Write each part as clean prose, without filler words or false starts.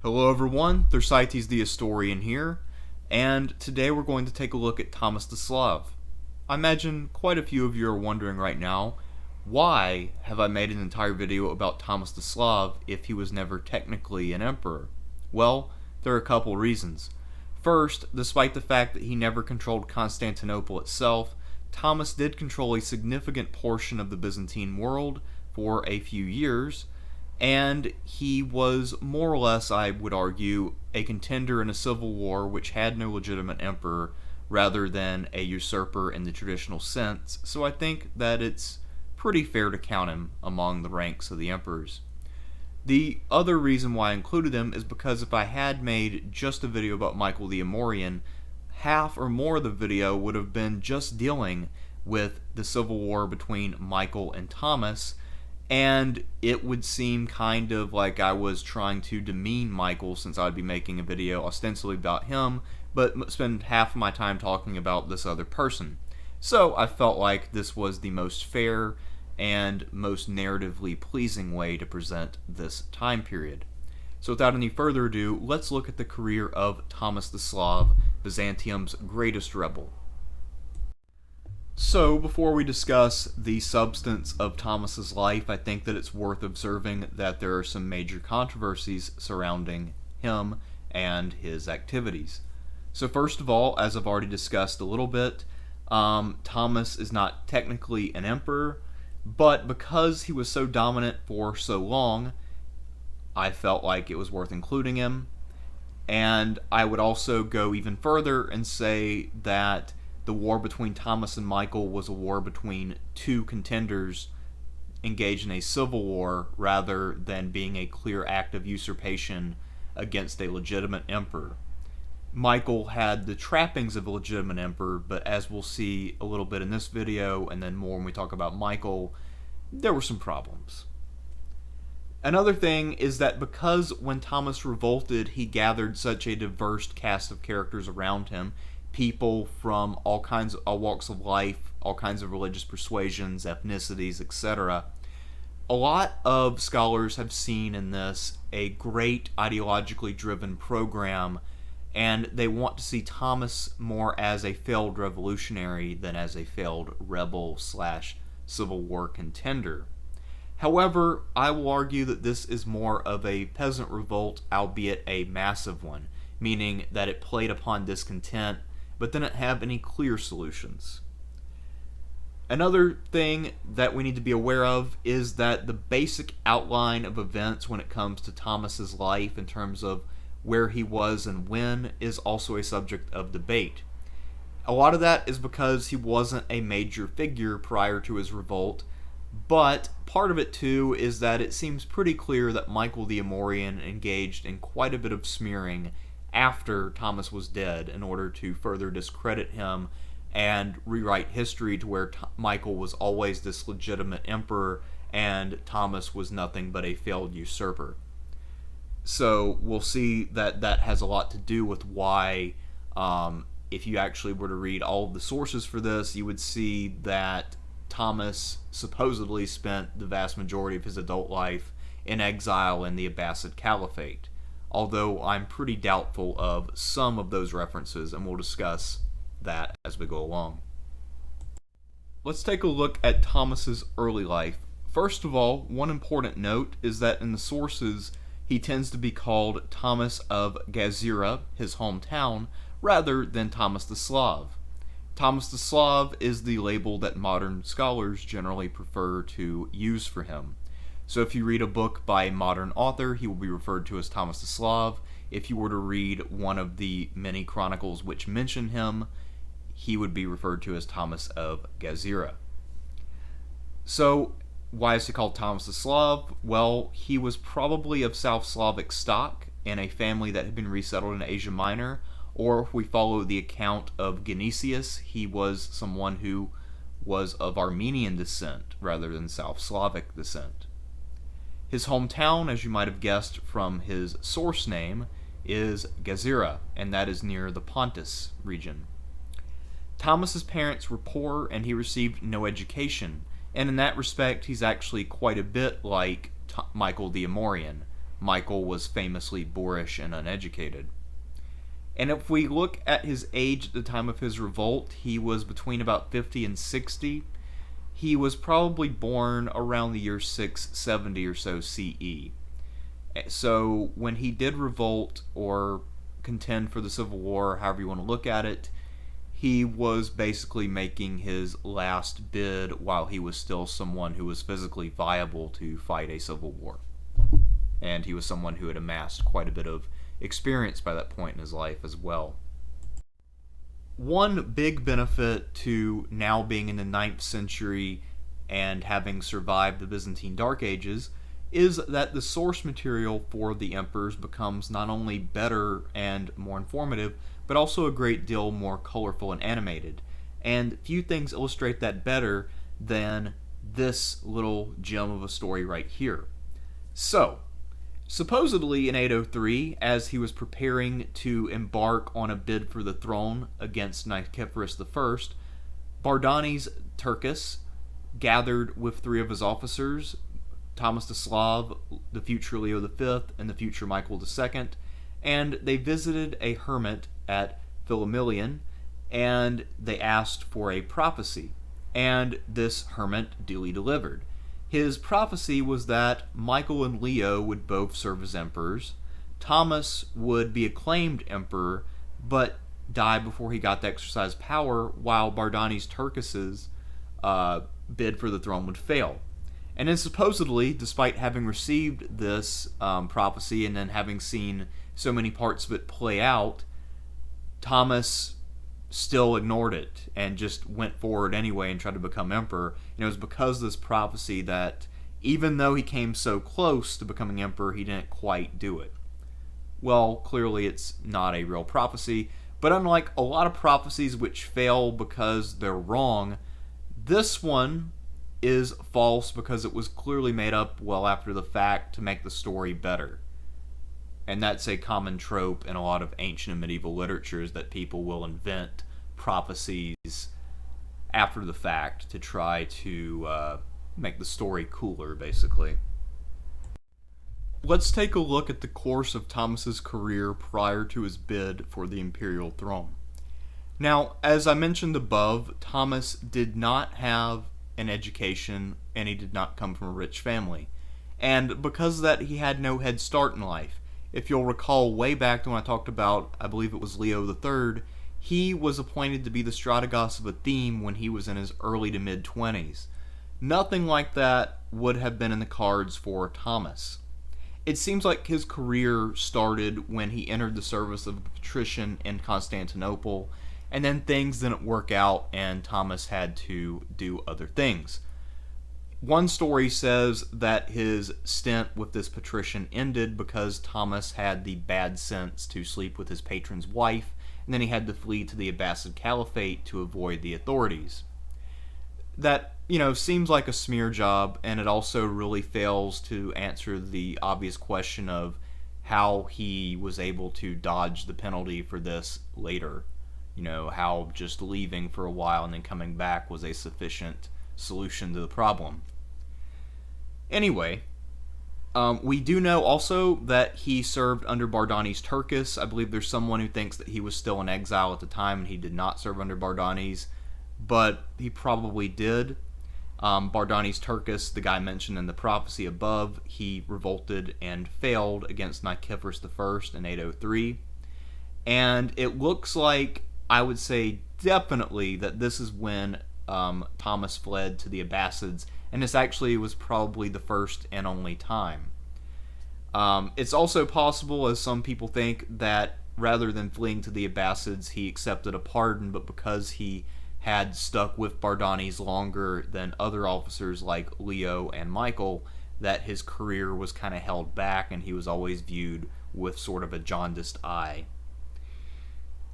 Hello everyone, Thersites the Historian here, and today we're going to take a look at Thomas the Slav. I imagine quite a few of you are wondering right now, why have I made an entire video about Thomas the Slav if he was never technically an emperor? Well, there are a couple reasons. First, despite the fact that he never controlled Constantinople itself, Thomas did control a significant portion of the Byzantine world for a few years, and he was more or less, I would argue, a contender in a civil war which had no legitimate emperor rather than a usurper in the traditional sense, so I think that it's pretty fair to count him among the ranks of the emperors. The other reason why I included him is because if I had made just a video about Michael the Amorian, half or more of the video would have been just dealing with the civil war between Michael and Thomas, and it would seem kind of like I was trying to demean Michael since I'd be making a video ostensibly about him, but spend half of my time talking about this other person. So I felt like this was the most fair and most narratively pleasing way to present this time period. So without any further ado, let's look at the career of Thomas the Slav, Byzantium's greatest rebel. So, before we discuss the substance of Thomas's life, I think that it's worth observing that there are some major controversies surrounding him and his activities. So first of all, as I've already discussed a little bit, Thomas is not technically an emperor, but because he was so dominant for so long, I felt like it was worth including him. And I would also go even further and say that the war between Thomas and Michael was a war between two contenders engaged in a civil war rather than being a clear act of usurpation against a legitimate emperor. Michael had the trappings of a legitimate emperor, but as we'll see a little bit in this video and then more when we talk about Michael, there were some problems. Another thing is that because when Thomas revolted, he gathered such a diverse cast of characters around him, people from all walks of life, all kinds of religious persuasions, ethnicities, etc. A lot of scholars have seen in this a great ideologically driven program, and they want to see Thomas more as a failed revolutionary than as a failed rebel/civil war contender. However, I will argue that this is more of a peasant revolt, albeit a massive one, meaning that it played upon discontent but didn't have any clear solutions. Another thing that we need to be aware of is that the basic outline of events when it comes to Thomas's life in terms of where he was and when is also a subject of debate. A lot of that is because he wasn't a major figure prior to his revolt, but part of it too is that it seems pretty clear that Michael the Amorian engaged in quite a bit of smearing after Thomas was dead in order to further discredit him and rewrite history to where Michael was always this legitimate emperor and Thomas was nothing but a failed usurper. So we'll see that that has a lot to do with why, if you actually were to read all of the sources for this, you would see that Thomas supposedly spent the vast majority of his adult life in exile in the Abbasid Caliphate, although I'm pretty doubtful of some of those references, and we'll discuss that as we go along. Let's take a look at Thomas's early life. First of all, one important note is that in the sources, he tends to be called Thomas of Gazira, his hometown, rather than Thomas the Slav. Thomas the Slav is the label that modern scholars generally prefer to use for him. So if you read a book by a modern author, he will be referred to as Thomas the Slav. If you were to read one of the many chronicles which mention him, he would be referred to as Thomas of Gazira. So why is he called Thomas the Slav? Well, he was probably of South Slavic stock in a family that had been resettled in Asia Minor, or if we follow the account of Genesius, he was someone who was of Armenian descent rather than South Slavic descent. His hometown, as you might have guessed from his source name, is Gazira, and that is near the Pontus region. Thomas's parents were poor and he received no education, and in that respect he's actually quite a bit like Michael the Amorian. Michael was famously boorish and uneducated. And if we look at his age at the time of his revolt, he was between about 50 and 60. He was probably born around the year 670 or so CE. So when he did revolt or contend for the Civil War, however you want to look at it, he was basically making his last bid while he was still someone who was physically viable to fight a civil war. And he was someone who had amassed quite a bit of experience by that point in his life as well. One big benefit to now being in the 9th century and having survived the Byzantine Dark Ages is that the source material for the emperors becomes not only better and more informative, but also a great deal more colorful and animated. And few things illustrate that better than this little gem of a story right here. So, supposedly in 803, as he was preparing to embark on a bid for the throne against Nicephorus I, Bardanes Turcus gathered with 3 of his officers, Thomas the Slav, the future Leo V, and the future Michael II, and they visited a hermit at Philomelion, and they asked for a prophecy, and this hermit duly delivered. His prophecy was that Michael and Leo would both serve as emperors, Thomas would be acclaimed emperor, but die before he got to exercise power, while Bardanes Turcus's bid for the throne would fail. And then supposedly, despite having received this prophecy and then having seen so many parts of it play out, Thomas still ignored it and just went forward anyway and tried to become emperor. And it was because of this prophecy that even though he came so close to becoming emperor, he didn't quite do it. Well, clearly it's not a real prophecy, but unlike a lot of prophecies which fail because they're wrong, this one is false because it was clearly made up well after the fact to make the story better. And that's a common trope in a lot of ancient and medieval literatures, that people will invent prophecies after the fact to try to make the story cooler, basically. Let's take a look at the course of Thomas's career prior to his bid for the imperial throne. Now, as I mentioned above, Thomas did not have an education, and he did not come from a rich family. And because of that, he had no head start in life. If you'll recall way back to when I talked about, I believe it was Leo III, he was appointed to be the strategos of Athene when he was in his early to mid-20s. Nothing like that would have been in the cards for Thomas. It seems like his career started when he entered the service of a patrician in Constantinople, and then things didn't work out and Thomas had to do other things. One story says that his stint with this patrician ended because Thomas had the bad sense to sleep with his patron's wife, and then he had to flee to the Abbasid Caliphate to avoid the authorities. That, seems like a smear job, and it also really fails to answer the obvious question of how he was able to dodge the penalty for this later. How just leaving for a while and then coming back was a sufficient solution to the problem. Anyway, we do know also that he served under Bardanes Turcus. I believe there's someone who thinks that he was still in exile at the time and he did not serve under Bardanes, but he probably did. Bardanes Turcus, the guy mentioned in the prophecy above, he revolted and failed against Nicephorus I in 803. And it looks like, I would say definitely, that this is when Thomas fled to the Abbasids, and this actually was probably the first and only time. It's also possible, as some people think, that rather than fleeing to the Abbasids, he accepted a pardon, but because he had stuck with Bardanes longer than other officers like Leo and Michael, that his career was kind of held back and he was always viewed with sort of a jaundiced eye.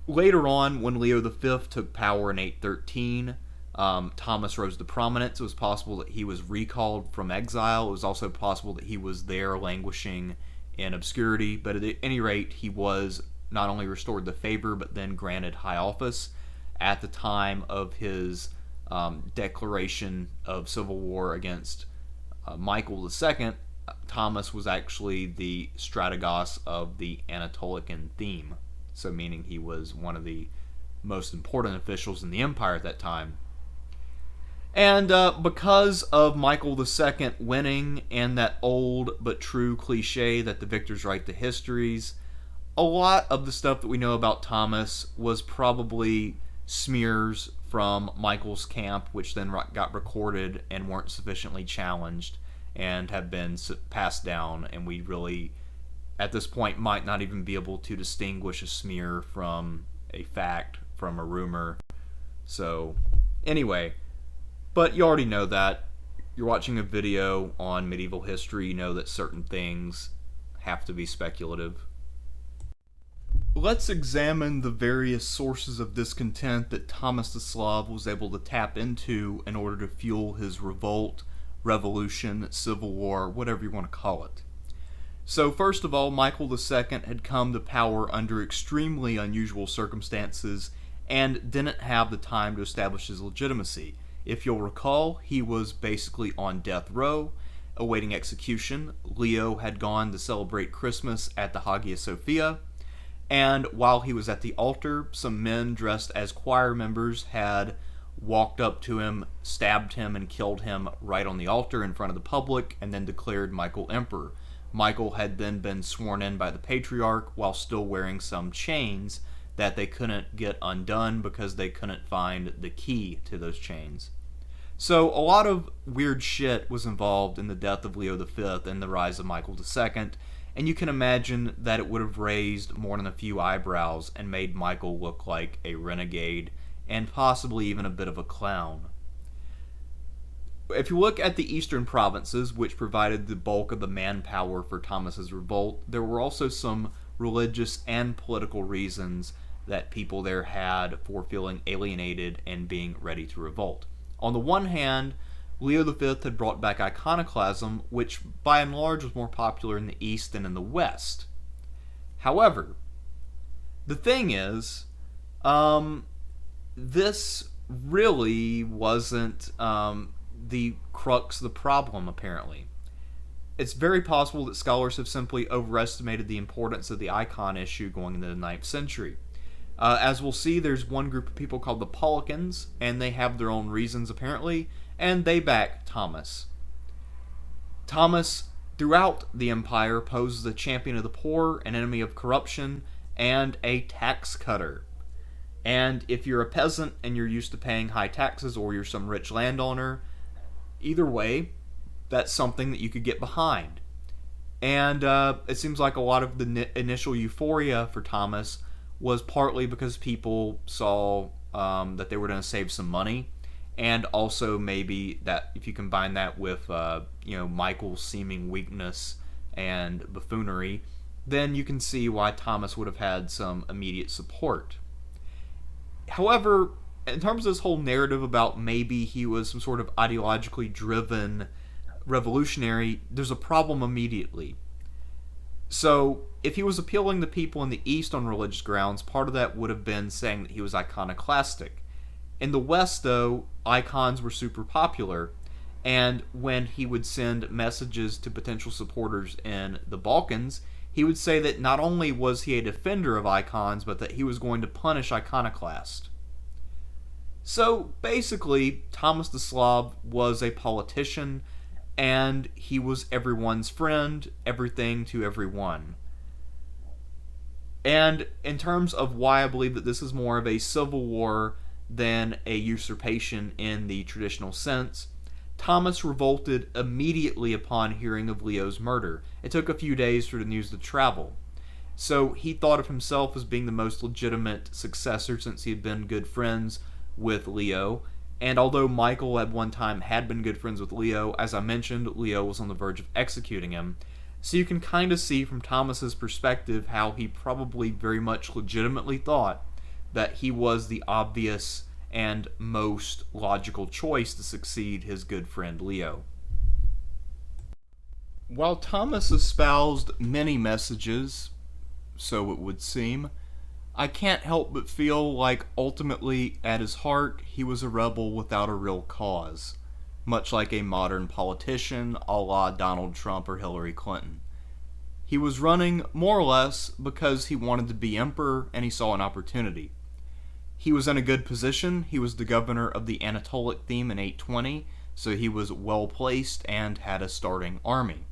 Later on, when Leo V took power in 813, Thomas rose to prominence. It was possible that he was recalled from exile. It was also possible that he was there languishing in obscurity, but at any rate, he was not only restored to favor, but then granted high office. At the time of his declaration of civil war against Michael II, Thomas was actually the strategos of the Anatolian theme, so meaning he was one of the most important officials in the empire at that time. And because of Michael II winning and that old but true cliche that the victors write the histories, a lot of the stuff that we know about Thomas was probably smears from Michael's camp, which then got recorded and weren't sufficiently challenged and have been passed down, and we really, at this point, might not even be able to distinguish a smear from a fact, from a rumor. So, anyway, but you already know that. You're watching a video on medieval history, you know that certain things have to be speculative. Let's examine the various sources of discontent that Thomas the Slav was able to tap into in order to fuel his revolt, revolution, civil war, whatever you want to call it. So first of all, Michael II had come to power under extremely unusual circumstances and didn't have the time to establish his legitimacy. If you'll recall, he was basically on death row, awaiting execution. Leo had gone to celebrate Christmas at the Hagia Sophia, and while he was at the altar, some men dressed as choir members had walked up to him, stabbed him, and killed him right on the altar in front of the public, and then declared Michael emperor. Michael had then been sworn in by the patriarch while still wearing some chains that they couldn't get undone because they couldn't find the key to those chains. So a lot of weird shit was involved in the death of Leo V and the rise of Michael II, and you can imagine that it would have raised more than a few eyebrows and made Michael look like a renegade and possibly even a bit of a clown. If you look at the eastern provinces, which provided the bulk of the manpower for Thomas's revolt, there were also some religious and political reasons that people there had for feeling alienated and being ready to revolt. On the one hand, Leo V had brought back iconoclasm, which by and large was more popular in the East than in the West. However, the thing is, this really wasn't the crux of the problem, apparently. It's very possible that scholars have simply overestimated the importance of the icon issue going into the 9th century. As we'll see, there's one group of people called the Paulicans, and they have their own reasons, apparently, and they back Thomas. Thomas, throughout the empire, posed as a champion of the poor, an enemy of corruption, and a tax cutter. And if you're a peasant and you're used to paying high taxes, or you're some rich landowner, either way, that's something that you could get behind. And it seems like a lot of the initial euphoria for Thomas was partly because people saw that they were going to save some money, and also maybe that if you combine that with Michael's seeming weakness and buffoonery, then you can see why Thomas would have had some immediate support. However, in terms of this whole narrative about maybe he was some sort of ideologically driven revolutionary, there's a problem immediately. So, if he was appealing to people in the East on religious grounds, part of that would have been saying that he was iconoclastic. In the West, though, icons were super popular, and when he would send messages to potential supporters in the Balkans, he would say that not only was he a defender of icons, but that he was going to punish iconoclasts. So, basically, Thomas the Slav was a politician, and he was everyone's friend, everything to everyone. And in terms of why I believe that this is more of a civil war than a usurpation in the traditional sense, Thomas revolted immediately upon hearing of Leo's murder. It took a few days for the news to travel. So he thought of himself as being the most legitimate successor since he had been good friends with Leo. And although Michael at one time had been good friends with Leo, as I mentioned, Leo was on the verge of executing him. So you can kind of see from Thomas's perspective how he probably very much legitimately thought that he was the obvious and most logical choice to succeed his good friend Leo. While Thomas espoused many messages, so it would seem, I can't help but feel like ultimately, at his heart, he was a rebel without a real cause. much like a modern politician a la Donald Trump or Hillary Clinton. He was running more or less because he wanted to be emperor and he saw an opportunity. He was in a good position. He was the governor of the Anatolic theme in 820, so he was well placed and had a starting army.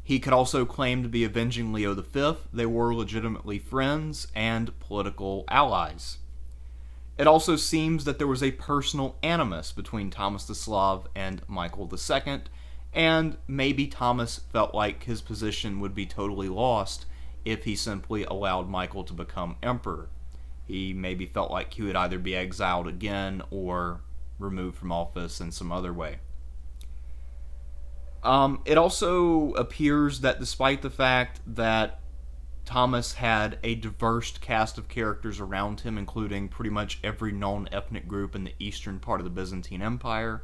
He could also claim to be avenging Leo V. They were legitimately friends and political allies. It also seems that there was a personal animus between Thomas the Slav and Michael II, and maybe Thomas felt like his position would be totally lost if he simply allowed Michael to become emperor. He maybe felt like he would either be exiled again or removed from office in some other way. It also appears that despite the fact that Thomas had a diverse cast of characters around him, including pretty much every known ethnic group in the eastern part of the Byzantine Empire,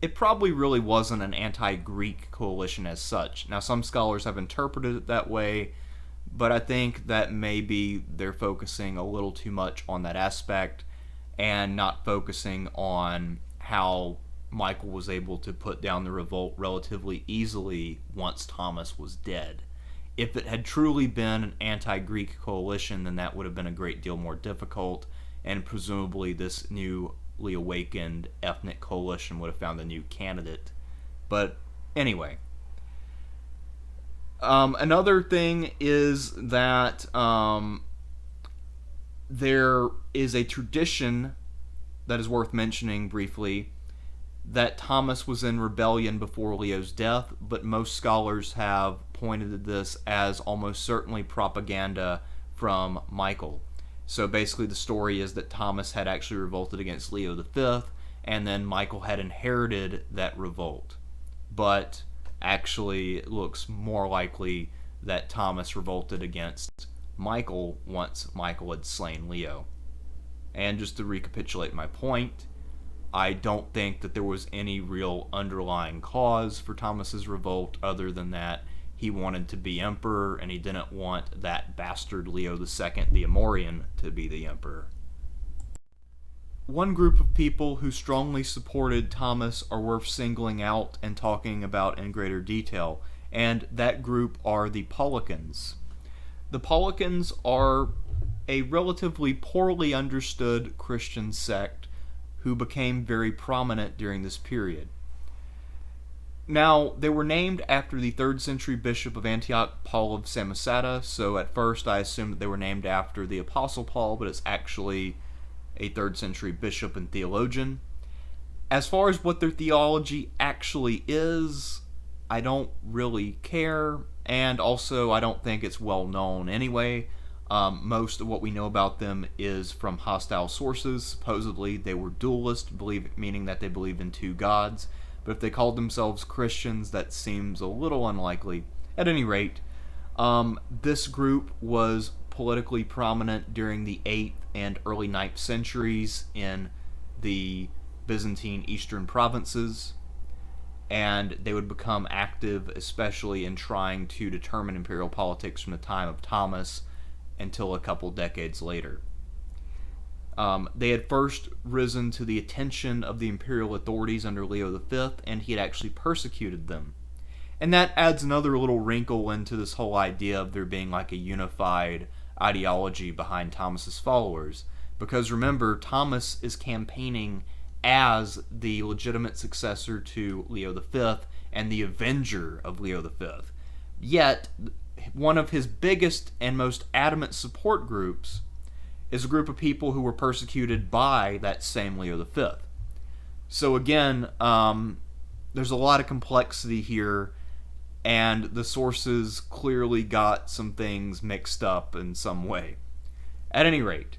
it probably really wasn't an anti-Greek coalition as such. Now, some scholars have interpreted it that way, but I think that maybe they're focusing a little too much on that aspect and not focusing on how Michael was able to put down the revolt relatively easily once Thomas was dead. If it had truly been an anti-Greek coalition, then that would have been a great deal more difficult, and presumably this newly awakened ethnic coalition would have found a new candidate. But anyway, another thing is that there is a tradition that is worth mentioning briefly that Thomas was in rebellion before Leo's death, but most scholars have pointed to this as almost certainly propaganda from Michael. So basically the story is that Thomas had actually revolted against Leo V, and then Michael had inherited that revolt. But actually it looks more likely that Thomas revolted against Michael once Michael had slain Leo. And just to recapitulate my point, I don't think that there was any real underlying cause for Thomas's revolt other than that he wanted to be emperor and he didn't want that bastard Leo II the Amorian to be the emperor. One group of people who strongly supported Thomas are worth singling out and talking about in greater detail, and that group are the Paulicans. The Paulicans are a relatively poorly understood Christian sect who became very prominent during this period. Now, they were named after the 3rd century bishop of Antioch, Paul of Samosata, so at first I assumed that they were named after the Apostle Paul, but it's actually a 3rd century bishop and theologian. As far as what their theology actually is, I don't really care, and also I don't think it's well known anyway. Most of what we know about them is from hostile sources. Supposedly they were dualist, meaning that they believed in two gods. But if they called themselves Christians, that seems a little unlikely. At any rate, this group was politically prominent during the 8th and early 9th centuries in the Byzantine eastern provinces, and they would become active especially in trying to determine imperial politics from the time of Thomas until a couple decades later. They had first risen to the attention of the imperial authorities under Leo V, and he had actually persecuted them. And that adds another little wrinkle into this whole idea of there being like a unified ideology behind Thomas's followers. Because remember, Thomas is campaigning as the legitimate successor to Leo V and the avenger of Leo V. Yet, one of his biggest and most adamant support groups is a group of people who were persecuted by that same Leo V. So again, there's a lot of complexity here, and the sources clearly got some things mixed up in some way. At any rate,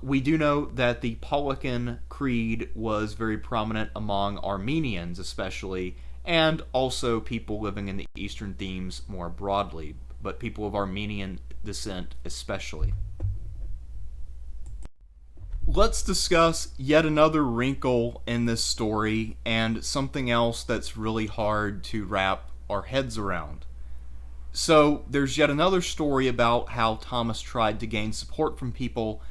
we do know that the Paulican creed was very prominent among Armenians especially, and also people living in the Eastern themes more broadly, but people of Armenian descent especially. Let's discuss yet another wrinkle in this story, and something else that's really hard to wrap our heads around. So, there's yet another story about how Thomas tried to gain support from people,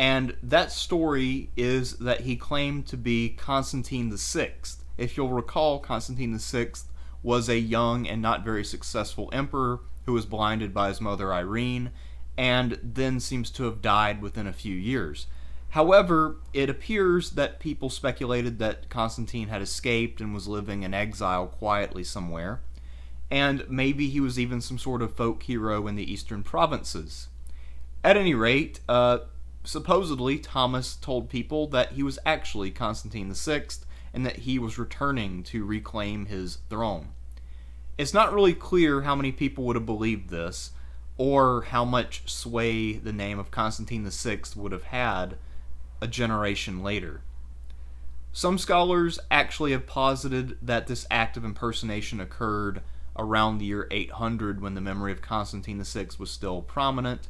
And that story is that he claimed to be Constantine the Sixth. If you'll recall, Constantine the Sixth was a young and not very successful emperor who was blinded by his mother Irene, and then seems to have died within a few years. However, it appears that people speculated that Constantine had escaped and was living in exile quietly somewhere, and maybe he was even some sort of folk hero in the eastern provinces. At any rate, supposedly Thomas told people that he was actually Constantine VI and that he was returning to reclaim his throne. It's not really clear how many people would have believed this, or how much sway the name of Constantine VI would have had a generation later. Some scholars actually have posited that this act of impersonation occurred around the year 800 when the memory of Constantine VI was still prominent,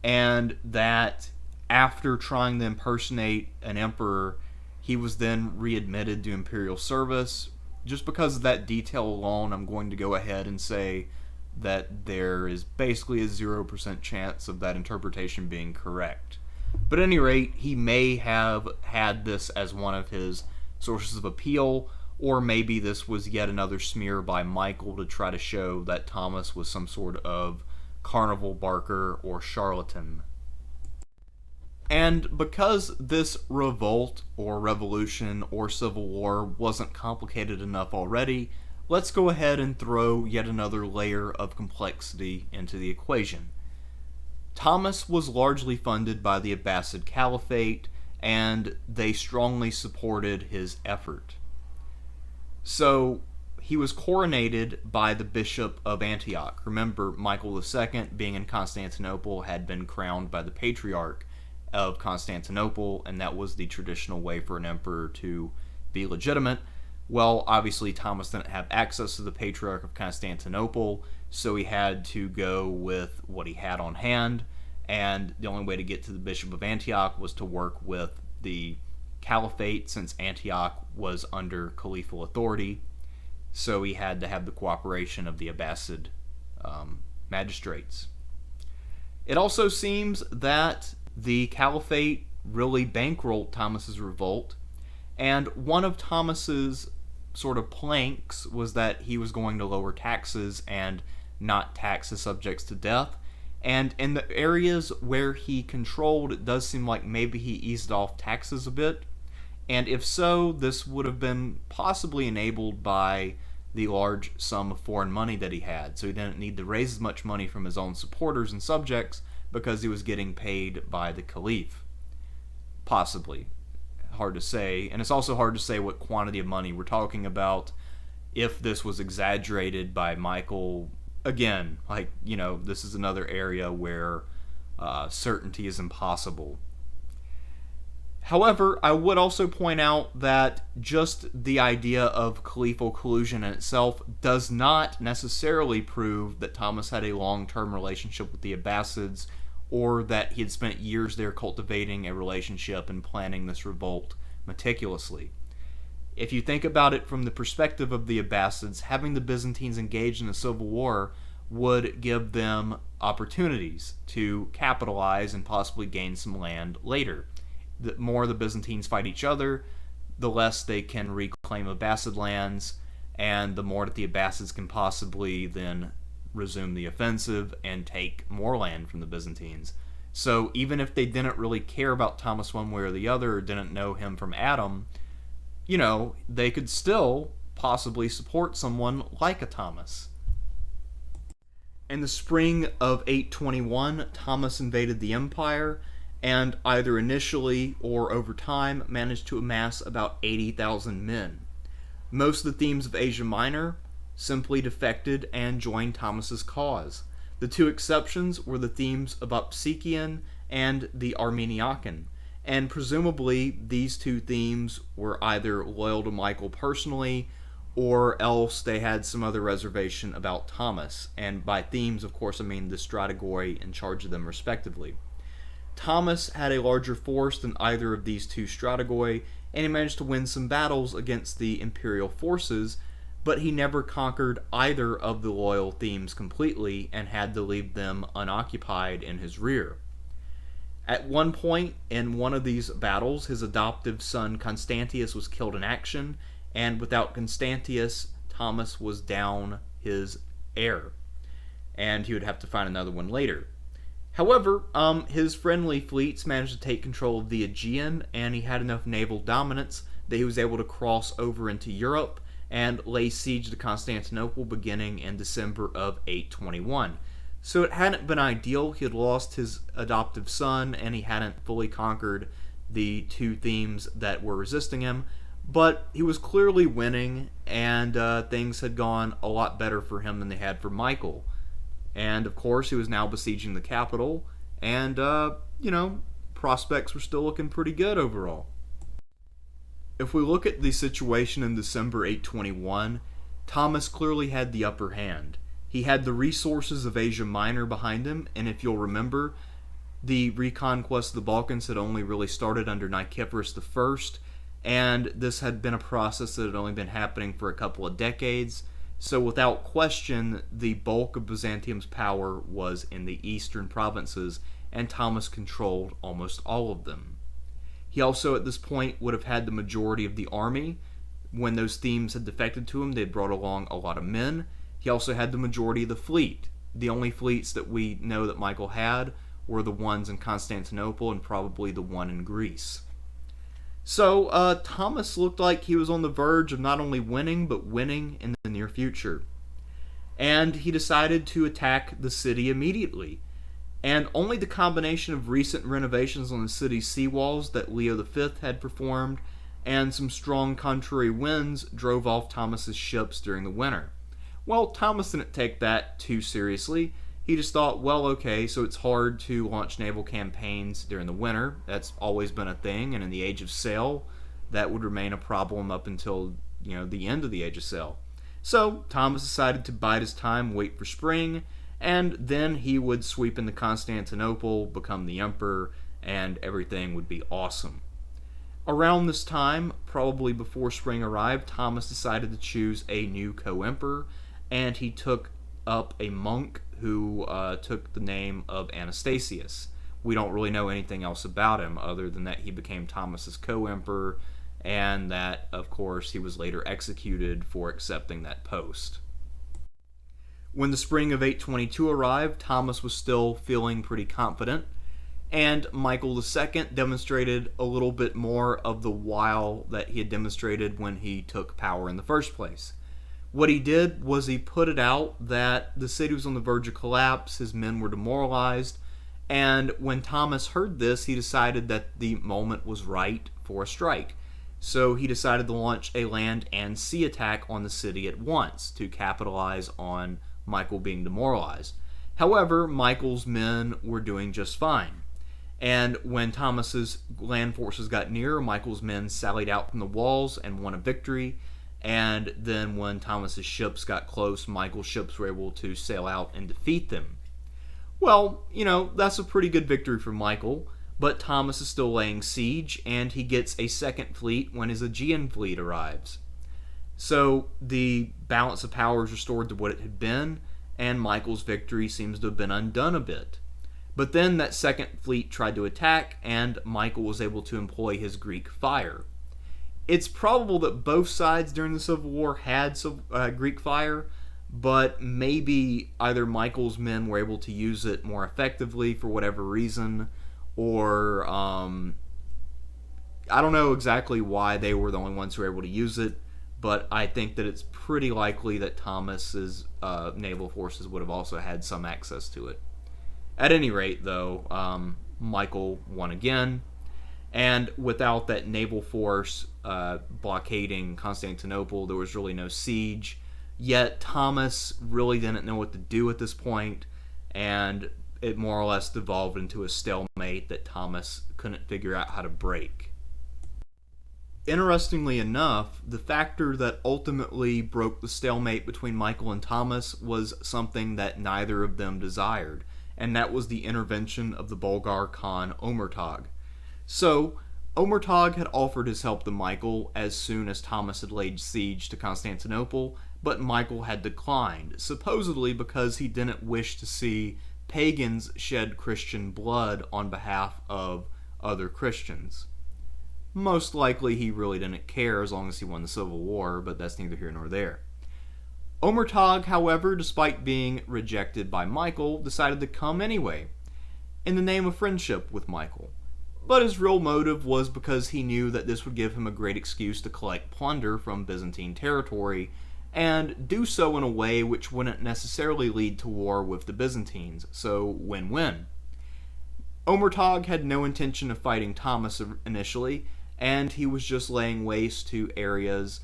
and that after trying to impersonate an emperor, he was then readmitted to imperial service. Just because of that detail alone, I'm going to go ahead and say that there is basically a 0% chance of that interpretation being correct. But at any rate, he may have had this as one of his sources of appeal, or maybe this was yet another smear by Michael to try to show that Thomas was some sort of carnival barker or charlatan. And because this revolt or revolution or civil war wasn't complicated enough already, let's go ahead and throw yet another layer of complexity into the equation. Thomas was largely funded by the Abbasid Caliphate, and they strongly supported his effort. So, he was coronated by the Bishop of Antioch. Remember, Michael II, being in Constantinople, had been crowned by the Patriarch of Constantinople, and that was the traditional way for an emperor to be legitimate. Well, obviously, Thomas didn't have access to the Patriarch of Constantinople, so he had to go with what he had on hand, and the only way to get to the Bishop of Antioch was to work with the Caliphate, since Antioch was under Caliphal authority, so he had to have the cooperation of the Abbasid magistrates. It also seems that the Caliphate really bankrolled Thomas's revolt, and one of Thomas's sort of planks was that he was going to lower taxes and not tax his subjects to death. And in the areas where he controlled, it does seem like maybe he eased off taxes a bit. And if so, this would have been possibly enabled by the large sum of foreign money that he had. So he didn't need to raise as much money from his own supporters and subjects because he was getting paid by the Caliph. Possibly. Hard to say. And it's also hard to say what quantity of money we're talking about. If this was exaggerated by Michael, again, this is another area where certainty is impossible. However, I would also point out that just the idea of Caliphal Collusion in itself does not necessarily prove that Thomas had a long-term relationship with the Abbasids, or that he had spent years there cultivating a relationship and planning this revolt meticulously. If you think about it from the perspective of the Abbasids, having the Byzantines engaged in a civil war would give them opportunities to capitalize and possibly gain some land later. The more the Byzantines fight each other, the less they can reclaim Abbasid lands, and the more that the Abbasids can possibly then resume the offensive and take more land from the Byzantines. So even if they didn't really care about Thomas one way or the other, or didn't know him from Adam, they could still possibly support someone like a Thomas. In the spring of 821, Thomas invaded the empire, and either initially or over time managed to amass about 80,000 men. Most of the themes of Asia Minor simply defected and joined Thomas's cause. The two exceptions were the themes of Opsikion and the Armeniacan, and presumably these two themes were either loyal to Michael personally, or else they had some other reservation about Thomas, and by themes, of course, I mean the strategoi in charge of them respectively. Thomas had a larger force than either of these two strategoi, and he managed to win some battles against the imperial forces, but he never conquered either of the loyal themes completely and had to leave them unoccupied in his rear. At one point in one of these battles, his adoptive son Constantius was killed in action, and without Constantius, Thomas was down his heir, and he would have to find another one later. However, his friendly fleets managed to take control of the Aegean, and he had enough naval dominance that he was able to cross over into Europe and lay siege to Constantinople beginning in December of 821. So it hadn't been ideal. He had lost his adoptive son, and he hadn't fully conquered the two themes that were resisting him, but he was clearly winning, and things had gone a lot better for him than they had for Michael. And of course, he was now besieging the capital, and, prospects were still looking pretty good overall. If we look at the situation in December 821, Thomas clearly had the upper hand. He had the resources of Asia Minor behind him, and if you'll remember, the reconquest of the Balkans had only really started under Nicephorus I, and this had been a process that had only been happening for a couple of decades. So without question, the bulk of Byzantium's power was in the eastern provinces, and Thomas controlled almost all of them. He also, at this point, would have had the majority of the army. When those themes had defected to him, they had brought along a lot of men. He also had the majority of the fleet. The only fleets that we know that Michael had were the ones in Constantinople and probably the one in Greece. So, Thomas looked like he was on the verge of not only winning, but winning in the near future. And he decided to attack the city immediately. And only the combination of recent renovations on the city's seawalls that Leo V had performed and some strong contrary winds drove off Thomas's ships during the winter. Well, Thomas didn't take that too seriously. He just thought, well, okay, so it's hard to launch naval campaigns during the winter. That's always been a thing, and in the Age of Sail, that would remain a problem up until, the end of the Age of Sail. So, Thomas decided to bide his time, wait for spring, and then he would sweep into Constantinople, become the emperor, and everything would be awesome. Around this time, probably before spring arrived, Thomas decided to choose a new co-emperor, and he took up a monk who took the name of Anastasius. We don't really know anything else about him other than that he became Thomas's co-emperor, and that, of course, he was later executed for accepting that post. When the spring of 822 arrived, Thomas was still feeling pretty confident, and Michael II demonstrated a little bit more of the wile that he had demonstrated when he took power in the first place. What he did was he put it out that the city was on the verge of collapse, his men were demoralized, and when Thomas heard this, he decided that the moment was right for a strike. So he decided to launch a land and sea attack on the city at once to capitalize on Michael being demoralized. However, Michael's men were doing just fine. And when Thomas's land forces got near, Michael's men sallied out from the walls and won a victory. And then when Thomas's ships got close, Michael's ships were able to sail out and defeat them. Well, that's a pretty good victory for Michael, but Thomas is still laying siege, and he gets a second fleet when his Aegean fleet arrives. So the balance of power is restored to what it had been, and Michael's victory seems to have been undone a bit. But then that second fleet tried to attack, and Michael was able to employ his Greek fire. It's probable that both sides during the Civil War had Greek fire, but maybe either Michael's men were able to use it more effectively for whatever reason, or I don't know exactly why they were the only ones who were able to use it, but I think that it's pretty likely that Thomas's naval forces would have also had some access to it. At any rate, though, Michael won again, and without that naval force blockading Constantinople, there was really no siege. Yet Thomas really didn't know what to do at this point, and it more or less devolved into a stalemate that Thomas couldn't figure out how to break. Interestingly enough, the factor that ultimately broke the stalemate between Michael and Thomas was something that neither of them desired, and that was the intervention of the Bulgar Khan Omurtag. So, Omurtag had offered his help to Michael as soon as Thomas had laid siege to Constantinople, but Michael had declined, supposedly because he didn't wish to see pagans shed Christian blood on behalf of other Christians. Most likely he really didn't care as long as he won the Civil War, but that's neither here nor there. Omurtag, however, despite being rejected by Michael, decided to come anyway, in the name of friendship with Michael. But his real motive was because he knew that this would give him a great excuse to collect plunder from Byzantine territory, and do so in a way which wouldn't necessarily lead to war with the Byzantines, so win-win. Omurtag had no intention of fighting Thomas initially, and he was just laying waste to areas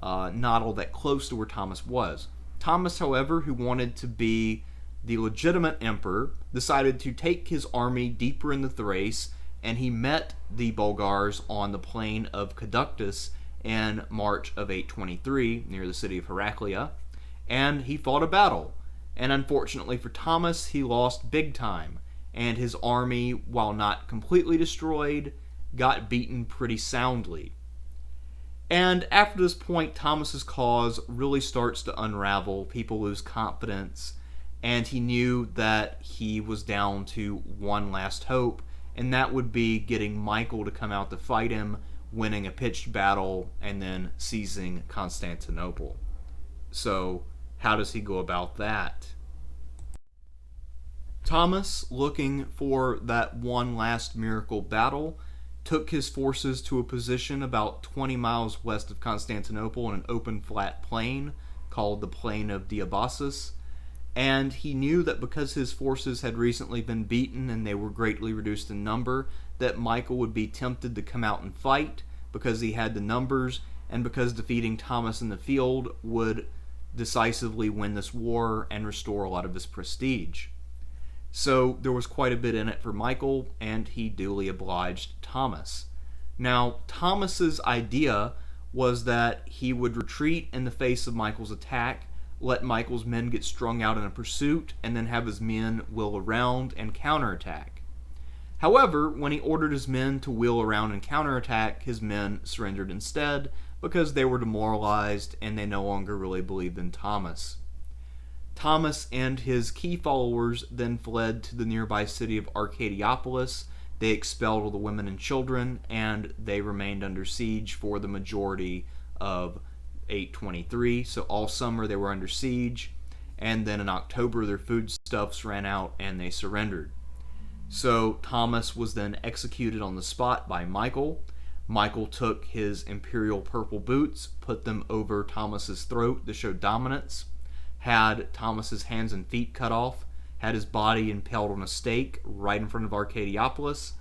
not all that close to where Thomas was. Thomas, however, who wanted to be the legitimate emperor, decided to take his army deeper in the Thrace, and he met the Bulgars on the plain of Caductus in March of 823, near the city of Heraclea, and he fought a battle. And unfortunately for Thomas, he lost big time, and his army, while not completely destroyed, got beaten pretty soundly. And after this point, Thomas's cause really starts to unravel. People lose confidence, and he knew that he was down to one last hope, and that would be getting Michael to come out to fight him, winning a pitched battle, and then seizing Constantinople. So, how does he go about that? Thomas, looking for that one last miracle battle, took his forces to a position about 20 miles west of Constantinople in an open flat plain called the Plain of Diabasis, and he knew that because his forces had recently been beaten and they were greatly reduced in number, that Michael would be tempted to come out and fight because he had the numbers, and because defeating Thomas in the field would decisively win this war and restore a lot of his prestige. So there was quite a bit in it for Michael, and he duly obliged Thomas. Now, Thomas's idea was that he would retreat in the face of Michael's attack, let Michael's men get strung out in a pursuit, and then have his men wheel around and counterattack. However, when he ordered his men to wheel around and counterattack, his men surrendered instead because they were demoralized and they no longer really believed in Thomas. Thomas and his key followers then fled to the nearby city of Arcadiopolis. They expelled all the women and children, and they remained under siege for the majority of 823. So all summer they were under siege, and then in October their foodstuffs ran out and they surrendered. So Thomas was then executed on the spot by Michael. Michael took his imperial purple boots, put them over Thomas's throat to show dominance, had Thomas's hands and feet cut off, had his body impaled on a stake right in front of Arcadiopolis.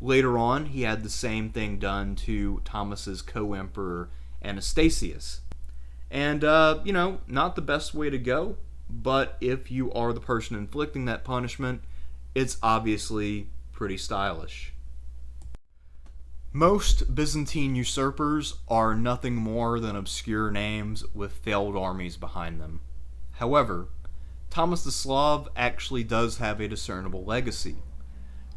Later on, he had the same thing done to Thomas's co-emperor Anastasius. And, not the best way to go, but if you are the person inflicting that punishment, it's obviously pretty stylish. Most Byzantine usurpers are nothing more than obscure names with failed armies behind them. However, Thomas the Slav actually does have a discernible legacy.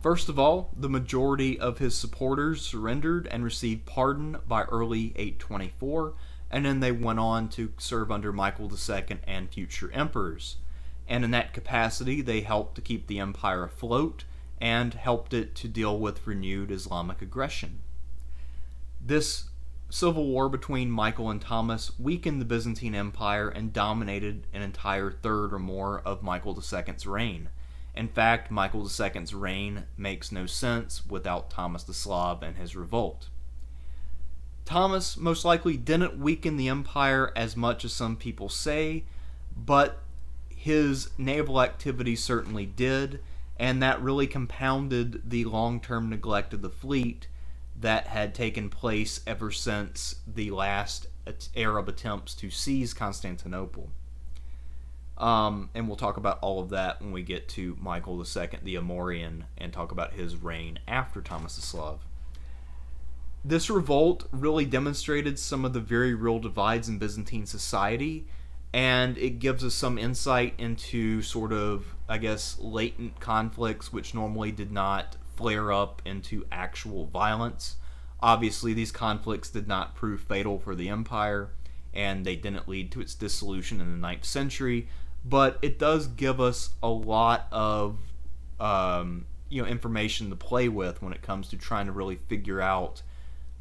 First of all, the majority of his supporters surrendered and received pardon by early 824, and then they went on to serve under Michael II and future emperors. And in that capacity, they helped to keep the empire afloat and helped it to deal with renewed Islamic aggression. This civil war between Michael and Thomas weakened the Byzantine Empire and dominated an entire third or more of Michael II's reign. In fact, Michael II's reign makes no sense without Thomas the Slav and his revolt. Thomas most likely didn't weaken the empire as much as some people say, but his naval activity certainly did, and that really compounded the long-term neglect of the fleet that had taken place ever since the last Arab attempts to seize Constantinople. And we'll talk about all of that when we get to Michael II the Amorian and talk about his reign after Thomas the Slav. This revolt really demonstrated some of the very real divides in Byzantine society, and it gives us some insight into sort of, latent conflicts which normally did not flare up into actual violence. Obviously, these conflicts did not prove fatal for the empire, and they didn't lead to its dissolution in the 9th century, but it does give us a lot of information to play with when it comes to trying to really figure out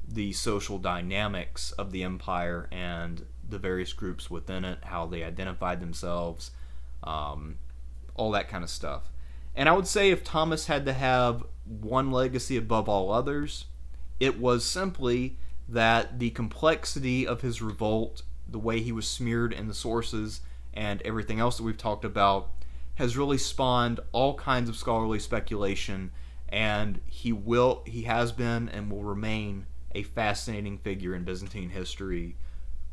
the social dynamics of the empire and the various groups within it, how they identified themselves, all that kind of stuff. And I would say if Thomas had to have one legacy above all others, it was simply that the complexity of his revolt, the way he was smeared in the sources, and everything else that we've talked about has really spawned all kinds of scholarly speculation, and he has been and will remain a fascinating figure in Byzantine history,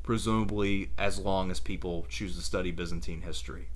presumably as long as people choose to study Byzantine history.